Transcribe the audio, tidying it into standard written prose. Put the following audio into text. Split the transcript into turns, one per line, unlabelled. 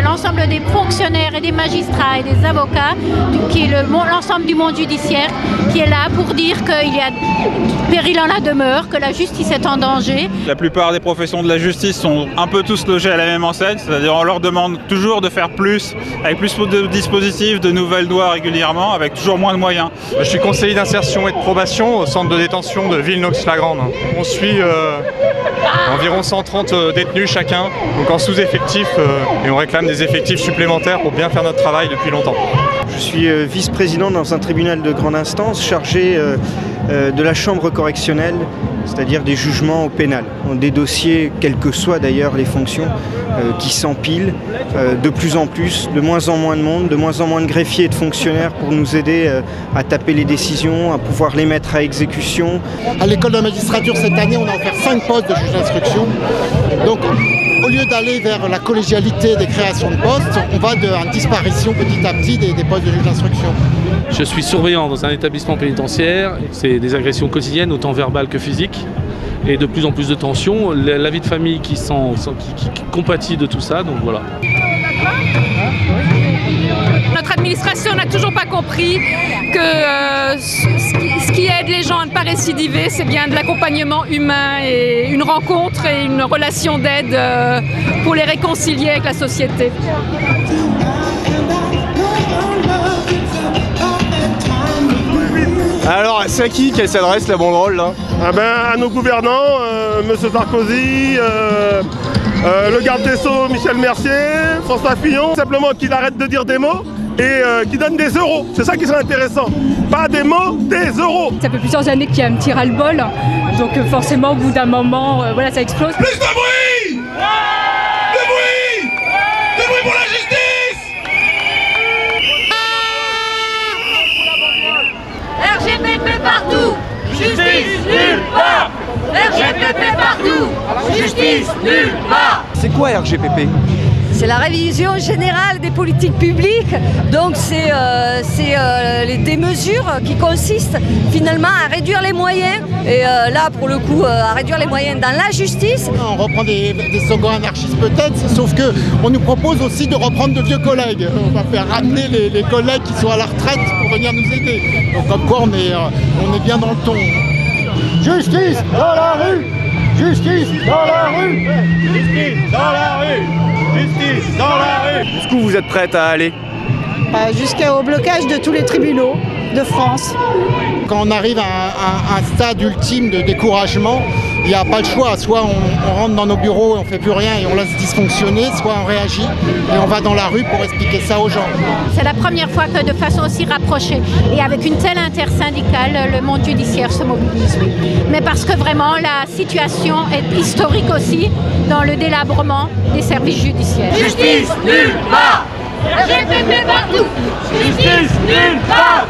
l'ensemble des fonctionnaires et des magistrats et des avocats, qui est l'ensemble du monde judiciaire, qui est là pour dire qu'il y a péril en la demeure, que la justice est en danger.
La plupart des professions de la justice sont un peu tous logés à la même enseigne, c'est-à-dire on leur demande toujours de faire plus, avec plus de dispositifs, de nouvelles lois régulièrement, avec toujours moins de moyens.
Je suis conseiller d'insertion et de probation au centre de détention de Villeneuve-la-Grande. On suit environ 130 détenus chacun, donc en sous-effectif, et on réclame des effectifs supplémentaires pour bien faire notre travail depuis longtemps.
Je suis vice-président dans un tribunal de grande instance chargé de la chambre correctionnelle, c'est-à-dire des jugements au pénal. Des dossiers, quelles que soient d'ailleurs les fonctions, qui s'empilent de plus en plus, de moins en moins de monde, de moins en moins de greffiers et de fonctionnaires pour nous aider à taper les décisions, à pouvoir les mettre à exécution.
À l'école de la magistrature cette année, on a offert 5 postes de juge d'instruction. Donc, au lieu d'aller vers la collégialité des créations de postes, on va de la disparition petit à petit des postes de juge d'instruction.
Je suis surveillant dans un établissement pénitentiaire. C'est des agressions quotidiennes, autant verbales que physiques. Et de plus en plus de tensions. La vie de famille qui compatit de tout ça, donc voilà.
Notre administration n'a toujours pas compris que ce qui aide les gens à ne pas récidiver, c'est bien de l'accompagnement humain et une rencontre et une relation d'aide pour les réconcilier avec la société.
Alors, c'est à qui qu'elle s'adresse la banderole là?
À nos gouvernants, M. Sarkozy, le garde des Sceaux Michel Mercier, François Fillon, simplement qu'il arrête de dire des mots et qu'il donne des euros. C'est ça qui serait intéressant. Pas des mots, des euros.
Ça fait plusieurs années qu'il y a un petit ras-le-bol, donc forcément au bout d'un moment, voilà, ça explose.
Plus de bruit! De bruit! De bruit pour la justice!
RGPP partout, justice nulle part. RGPP partout, justice nulle part.
C'est quoi RGPP?
C'est la révision générale des politiques publiques, donc c'est des mesures qui consistent finalement à réduire les moyens, et là pour le coup à réduire les moyens dans la justice.
On reprend des slogans anarchistes peut-être, sauf qu'on nous propose aussi de reprendre de vieux collègues. On va faire ramener les collègues qui sont à la retraite pour venir nous aider. Donc comme quoi on est bien dans le ton. Justice dans la rue! Justice dans la rue!
Justice dans la rue! Justice dans la rue!
Jusqu'où vous êtes prête à aller?
Jusqu'au blocage de tous les tribunaux de France.
Quand on arrive à un stade ultime de découragement, il n'y a pas le choix. Soit on rentre dans nos bureaux et on ne fait plus rien et on laisse dysfonctionner, soit on réagit et on va dans la rue pour expliquer ça aux gens.
C'est la première fois que de façon aussi rapprochée et avec une telle intersyndicale, le monde judiciaire se mobilise. Oui. Mais parce que vraiment la situation est historique aussi dans le délabrement des services judiciaires.
Justice nulle part. RGPP partout, justice nulle part.